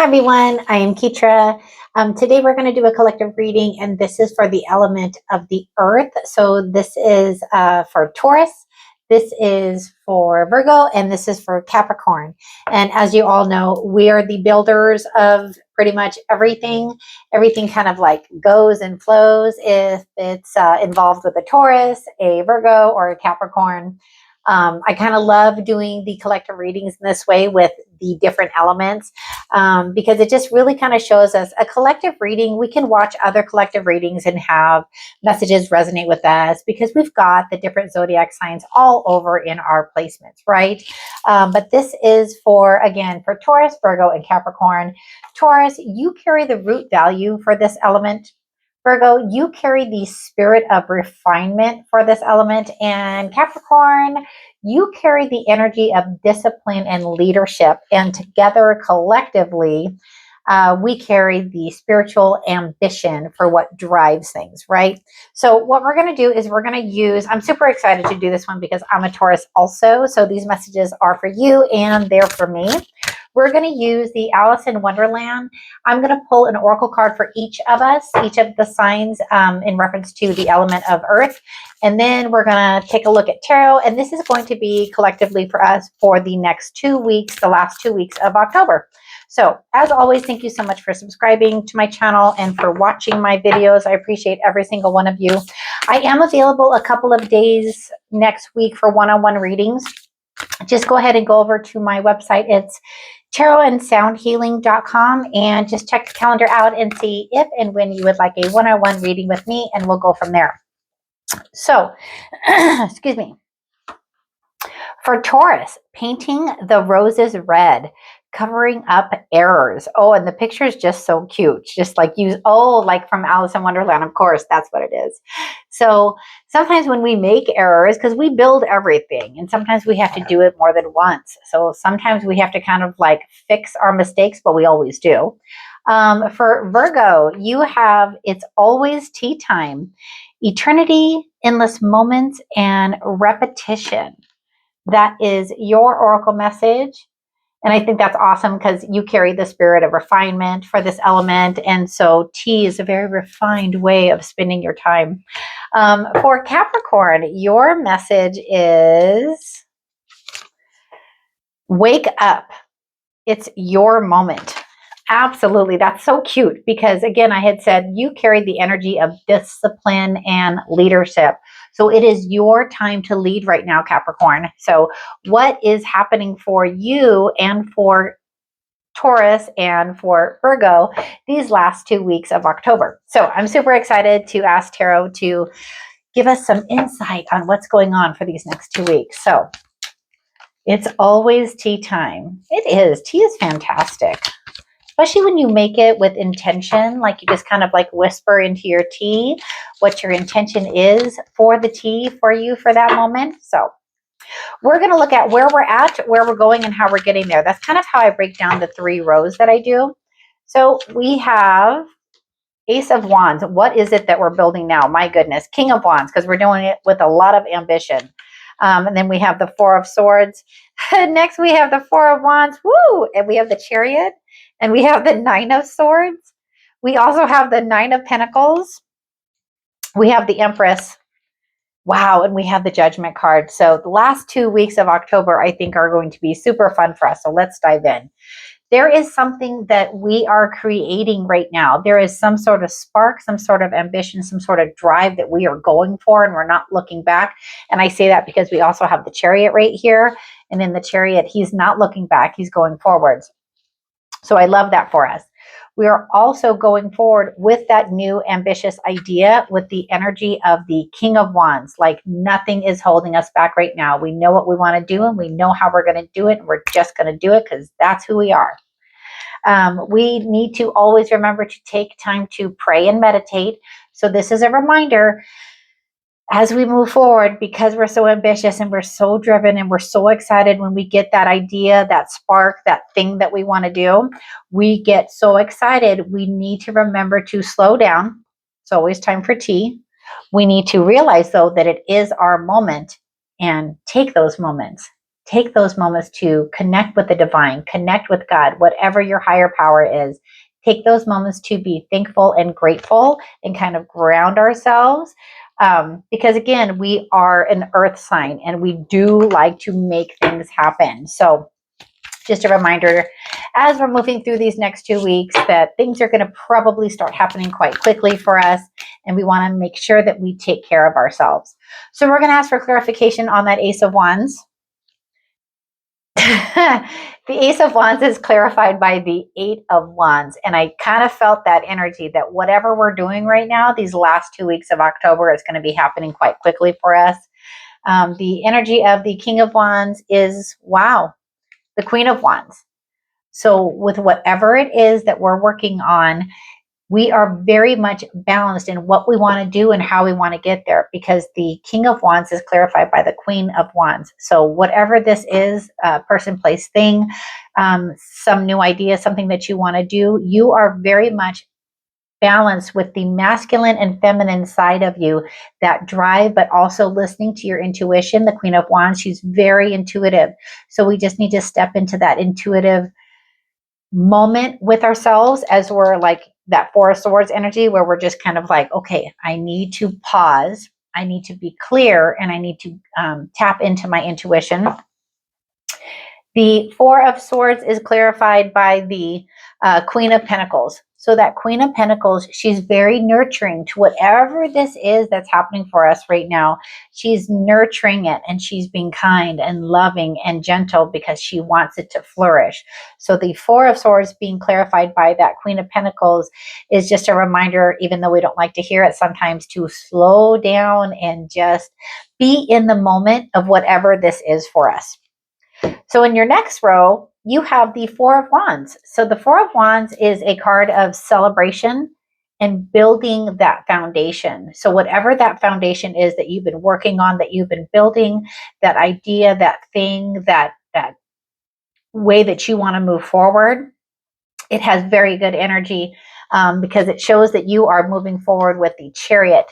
Hi everyone, I am Ketra. Today we're going to do a collective reading, and this is for the element of the earth. So this is for Taurus, this is for Virgo, and this is for Capricorn. And as you all know, we are the builders of pretty much everything. Everything kind of like goes and flows if it's involved with a Taurus, a Virgo, or a Capricorn. I kind of love doing the collective readings in this way with the different elements because it just really kind of shows us a collective reading. We can watch other collective readings and have messages resonate with us because we've got the different zodiac signs all over in our placements, right? But this is for, again, for Taurus, Virgo, and Capricorn. Taurus, you carry the root value for this element. Virgo, you carry the spirit of refinement for this element. And Capricorn, you carry the energy of discipline and leadership. And together, collectively, we carry the spiritual ambition for what drives things, right? So what we're going to do is we're going to use, I'm super excited to do this one because I'm a Taurus also. So these messages are for you and they're for me. We're going to use the Alice in Wonderland. I'm going to pull an oracle card for each of us, each of the signs in reference to the element of earth. And then we're going to take a look at tarot. And this is going to be collectively for us for the next 2 weeks, the last 2 weeks of October. So as always, thank you so much for subscribing to my channel and for watching my videos. I appreciate every single one of you. I am available a couple of days next week for one-on-one readings. Just go ahead and go over to my website. It's tarotandsoundhealing.com and just check the calendar out and see if and when you would like a one-on-one reading with me, and we'll go from there. So, excuse me. For Taurus, painting the roses red, covering up errors. Oh, and the picture is just so cute. Just like like from Alice in Wonderland, of course, that's what it is. So sometimes when we make errors, because we build everything, and sometimes we have to do it more than once. So sometimes we have to kind of like fix our mistakes, but we always do. For Virgo, you have It's Always Tea Time, eternity, endless moments, and repetition. That is your oracle message. And I think that's awesome because you carry the spirit of refinement for this element. And so tea is a very refined way of spending your time. For Capricorn, your message is wake up. It's your moment. Absolutely. That's so cute because, again, I had said you carry the energy of discipline and leadership. So it is your time to lead right now, Capricorn. So what is happening for you and for Taurus and for Virgo these last 2 weeks of October? So I'm super excited to ask Tarot to give us some insight on what's going on for these next 2 weeks. So it's always tea time. It is. Tea is fantastic. Especially when you make it with intention, like you just kind of like whisper into your tea what your intention is for the tea for you for that moment. So we're going to look at where we're at, where we're going, and how we're getting there. That's kind of how I break down the 3 rows that I do. So we have Ace of Wands. What is it that we're building now? My goodness. King of Wands, because we're doing it with a lot of ambition. And then we have the 4 of Swords. Next, we have the 4 of Wands. Woo! And we have the Chariot. And we have the 9 of Swords. We also have the 9 of Pentacles. We have the Empress. Wow. And we have the Judgment card. So the last 2 weeks of October, I think, are going to be super fun for us. So let's dive in. There is something that we are creating right now. There is some sort of spark, some sort of ambition, some sort of drive that we are going for, and we're not looking back. And I say that because we also have the Chariot right here. And in the Chariot, he's not looking back. He's going forwards. So I love that for us. We are also going forward with that new ambitious idea with the energy of the King of Wands. Like nothing is holding us back right now. We know what we want to do and we know how we're going to do it. And we're just going to do it because that's who we are. We need to always remember to take time to pray and meditate. So this is a reminder as we move forward, because we're so ambitious and we're so driven and we're so excited when we get that idea, that spark, that thing that we want to do, we get so excited. We need to remember to slow down. It's always time for tea. We need to realize, though, that it is our moment and take those moments take those moments to connect with the divine, connect with God, whatever your higher power is. Take those moments to be thankful and grateful and kind of ground ourselves. Because again, we are an earth sign and we do like to make things happen. So just a reminder, as we're moving through these next 2 weeks, that things are going to probably start happening quite quickly for us. And we want to make sure that we take care of ourselves. So we're going to ask for clarification on that Ace of Wands. The Ace of Wands is clarified by the Eight of Wands. And I kind of felt that energy that whatever we're doing right now, these last 2 weeks of October, is going to be happening quite quickly for us. The energy of the King of Wands is, wow, the Queen of Wands. So with whatever it is that we're working on, we are very much balanced in what we want to do and how we want to get there, because the King of Wands is clarified by the Queen of Wands. So whatever this is, person, place, thing, some new idea, something that you want to do, you are very much balanced with the masculine and feminine side of you, that drive, but also listening to your intuition. The Queen of Wands, she's very intuitive. So we just need to step into that intuitive moment with ourselves, as we're like that Four of Swords energy, where we're just kind of like, okay, I need to pause, I need to be clear, and I need to tap into my intuition. The Four of Swords is clarified by the Queen of Pentacles. So that Queen of Pentacles, she's very nurturing to whatever this is that's happening for us right now. She's nurturing it, and she's being kind and loving and gentle because she wants it to flourish. So the Four of Swords being clarified by that Queen of Pentacles is just a reminder, even though we don't like to hear it sometimes, to slow down and just be in the moment of whatever this is for us. So in your next row, you have the Four of Wands. So the Four of Wands is a card of celebration and building that foundation. So whatever that foundation is that you've been working on, that you've been building, that idea, that thing, that way that you want to move forward, it has very good energy because it shows that you are moving forward with the Chariot.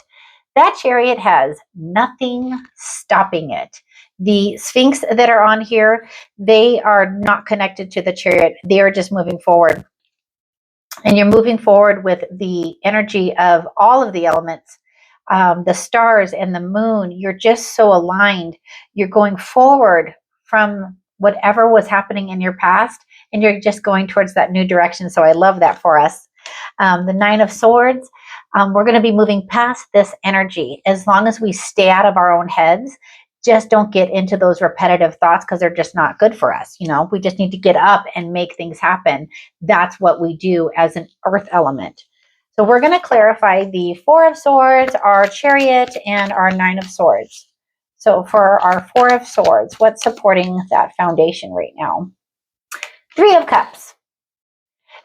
That Chariot has nothing stopping it. The Sphinx that are on here, they are not connected to the Chariot. They are just moving forward. And you're moving forward with the energy of all of the elements, the stars and the moon. You're just so aligned. You're going forward from whatever was happening in your past, and you're just going towards that new direction. So I love that for us. The Nine of Swords, we're going to be moving past this energy. As long as we stay out of our own heads, just don't get into those repetitive thoughts, because they're just not good for us. You know, we just need to get up and make things happen. That's what we do as an earth element. So we're going to clarify the Four of Swords, our Chariot, and our Nine of Swords. So for our Four of Swords, what's supporting that foundation right now? Three of Cups.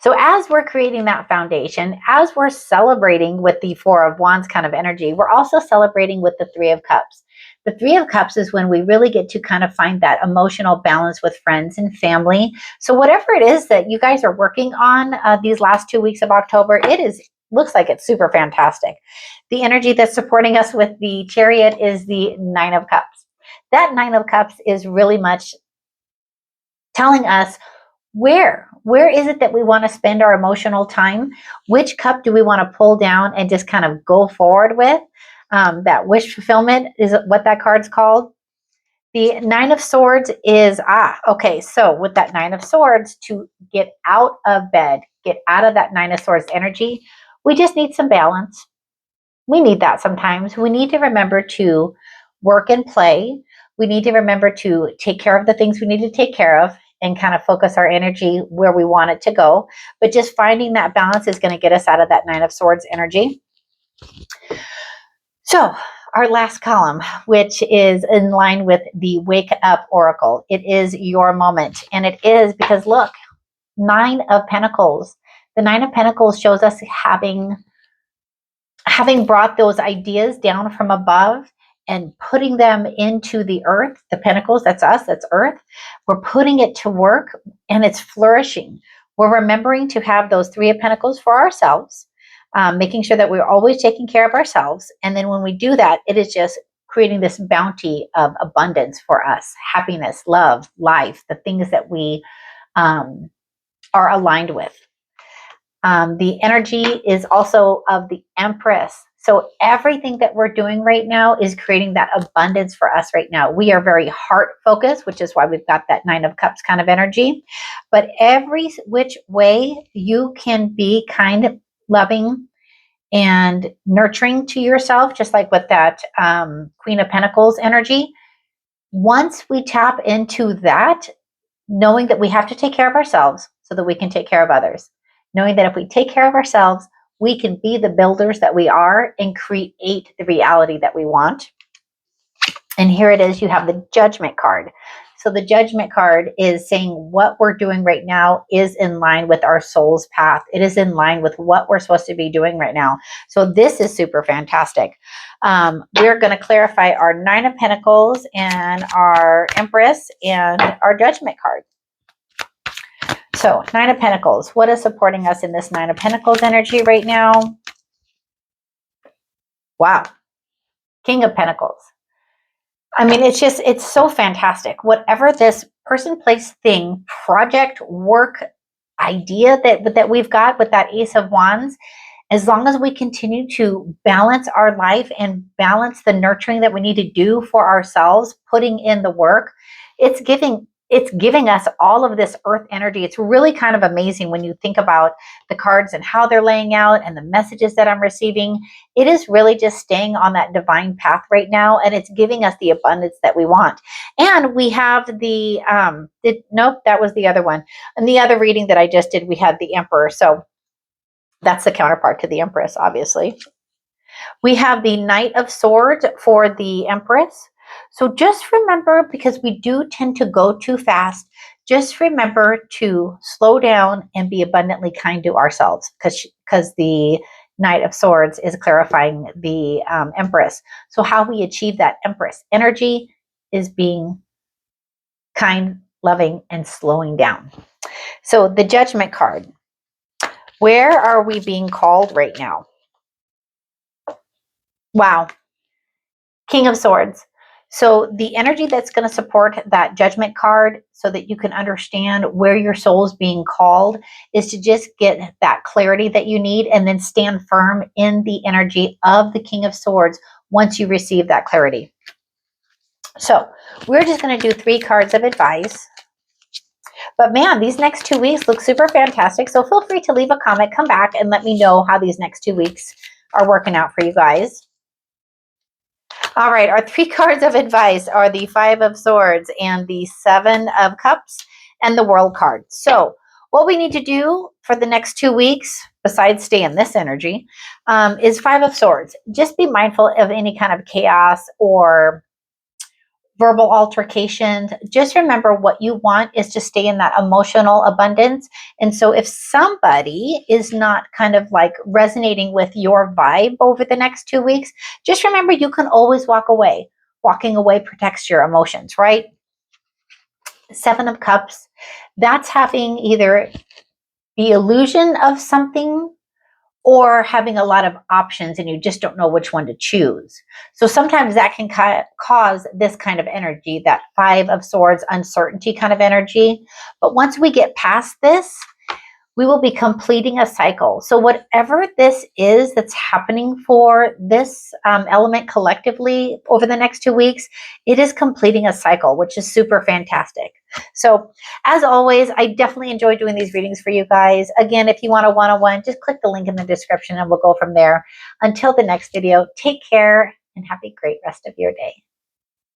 So as we're creating that foundation, as we're celebrating with the Four of Wands kind of energy, we're also celebrating with the Three of Cups. The Three of Cups is when we really get to kind of find that emotional balance with friends and family. So whatever it is that you guys are working on these last 2 weeks of October, looks like it's super fantastic. The energy that's supporting us with the Chariot is the Nine of Cups. That Nine of Cups is really much telling us where is it that we want to spend our emotional time? Which cup do we want to pull down and just kind of go forward with? That wish fulfillment is what that card's called. The Nine of Swords is, okay, so with that Nine of Swords, to get out of bed, get out of that Nine of Swords energy, we just need some balance. We need that sometimes. We need to remember to work and play. We need to remember to take care of the things we need to take care of and kind of focus our energy where we want it to go. But just finding that balance is going to get us out of that Nine of Swords energy. So our last column, which is in line with the Wake Up Oracle. It is your moment. And it is because, look, Nine of Pentacles. The Nine of Pentacles shows us having brought those ideas down from above and putting them into the earth, the pentacles, that's us, that's earth. We're putting it to work and it's flourishing. We're remembering to have those Three of Pentacles for ourselves, making sure that we're always taking care of ourselves. And then when we do that, it is just creating this bounty of abundance for us, happiness, love, life, the things that we are aligned with. The energy is also of the Empress. So everything that we're doing right now is creating that abundance for us right now. We are very heart focused, which is why we've got that Nine of Cups kind of energy. But every which way you can be kind, loving, and nurturing to yourself, just like with that Queen of Pentacles energy. Once we tap into that, knowing that we have to take care of ourselves so that we can take care of others, knowing that if we take care of ourselves, we can be the builders that we are and create the reality that we want. And here it is, you have the Judgment card. So the Judgment card is saying what we're doing right now is in line with our soul's path. It is in line with what we're supposed to be doing right now. So this is super fantastic. We're going to clarify our Nine of Pentacles and our Empress and our Judgment card. So Nine of Pentacles, what is supporting us in this Nine of Pentacles energy right now? Wow. King of Pentacles. I mean, it's so fantastic. Whatever this person, place, thing, project, work, idea that we've got with that Ace of Wands, as long as we continue to balance our life and balance the nurturing that we need to do for ourselves, putting in the work, it's giving us all of this earth energy. It's really kind of amazing when you think about the cards and how they're laying out and the messages that I'm receiving. It is really just staying on that divine path right now, and it's giving us the abundance that we want. And we have nope, that was the other one. And the other reading that I just did, we had the Emperor. So that's the counterpart to the Empress, obviously. We have the Knight of Swords for the Empress. So just remember, because we do tend to go too fast, just remember to slow down and be abundantly kind to ourselves, because the Knight of Swords is clarifying the Empress. So how we achieve that Empress energy is being kind, loving, and slowing down. So the Judgment card. Where are we being called right now? Wow. King of Swords. So the energy that's going to support that Judgment card so that you can understand where your soul is being called is to just get that clarity that you need and then stand firm in the energy of the King of Swords once you receive that clarity. So we're just going to do 3 cards of advice. But man, these next 2 weeks look super fantastic. So feel free to leave a comment, come back, and let me know how these next 2 weeks are working out for you guys. All right, our 3 cards of advice are the Five of Swords and the Seven of Cups and the World card. So what we need to do for the next 2 weeks, besides stay in this energy, is Five of Swords. Just be mindful of any kind of chaos or verbal altercations. Just remember, what you want is to stay in that emotional abundance. And so if somebody is not kind of like resonating with your vibe over the next 2 weeks, just remember you can always walk away. Walking away protects your emotions, right? Seven of Cups, that's having either the illusion of something or having a lot of options and you just don't know which one to choose. So sometimes that can cause this kind of energy, that Five of Swords uncertainty kind of energy. But once we get past this, we will be completing a cycle. So whatever this is that's happening for this element collectively over the next 2 weeks, it is completing a cycle, which is super fantastic. So as always, I definitely enjoy doing these readings for you guys. Again, if you want a one-on-one, just click the link in the description and we'll go from there. Until the next video, take care and have a great rest of your day.